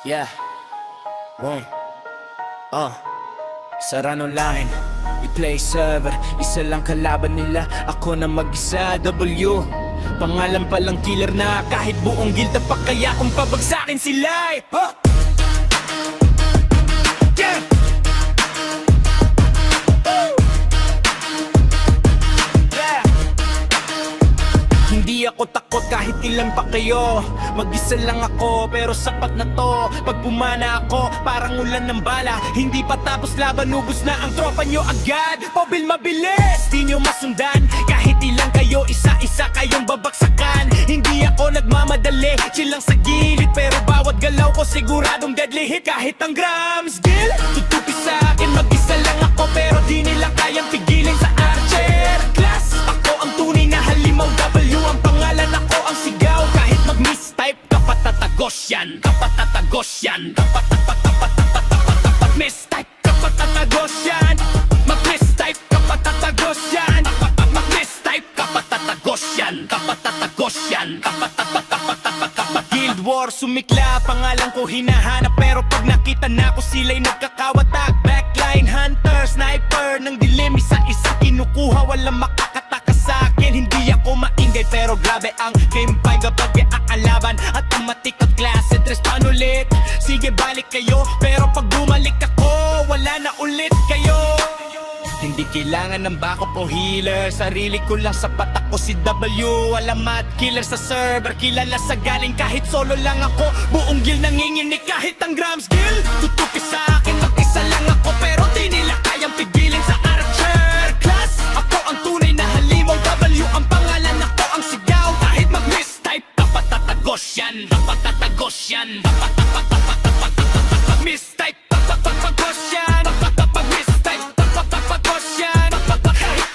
Yeah. Boom. Saran online. I-play server. Isa lang kalaban nila. Ako na mag-isa. W. Pangalan palang killer na kahit buong gilda pa kaya kung pabagsakin sila eh. Yeah. Hindi ako takot kahit ilan pa kayo. Mag-isa lang ako pero sapat na to. Pag pumana ako parang ulan ng bala. Hindi pa tapos laban, ubos na ang tropa nyo agad. Mobil mabilis, di nyo masundan. Kahit ilan kayo, isa-isa kayong babaksakan. Hindi ako nagmamadali, chill lang sa gilid. Pero bawat galaw ko siguradong deadly hit. Kahit ang grams, Gil, tutupi sa akin. Mag-isa lang ako pero di nila kayang pigilin sa archer class. Ako ang tunay na halimaw, W ang pangalan, ako ang sigaw. Kahit mag-mistype ka patatagos yan. Kapatatagos yan. Mistype ka patatagos yan. Mag-mistype ka patatagos yan. Mag-mistype ka patatagos yan. Kapatatagos yan. Guild War sumikla, pangalan ko hinahanap. Pero pag nakita na ko sila'y nagkakawatag. Backline hunter, sniper ng dilim, isa-isa kinukuha, walang makakataka sa akin. Hindi ako maingay pero grabe ang gameplay kapag may aalaban. At ang matikot klase, tres pan ulit. Sige balik kayo, pero pag bumalik ako, wala na ulit kayo. Hindi kailangan ng backup o healer. Sarili ko lang sapat, ako si W. Alamat killer sa server, kilala sa galing. Kahit solo lang ako, buong guild nanginginig. Kahit ang grams, Gil, tutupi sa akin. Mag-isa lang ako pero di nila kayang pigilin sa archer class. Ako ang tunay na halimaw, W ang pangalan, ako ang sigaw. Kahit mag-mistype ka patatagos yan. Patatagos yan. Mistype patatagos yan.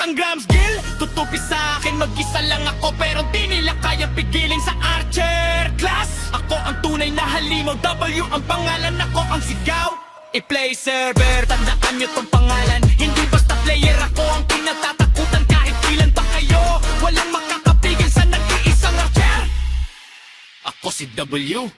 Ang grams, Gil, tutupi sa akin. Mag-isa lang ako pero di nila kaya pigilin sa archer class. Ako ang tunay na halimaw, W ang pangalan, ako ang sigaw. I-play server, tandaan nyo tong pangalan. Hindi basta player, ako ang pinatatakutan. Kahit ilan pa kayo, walang makakapigil sa nag-iisang archer. Ako si W.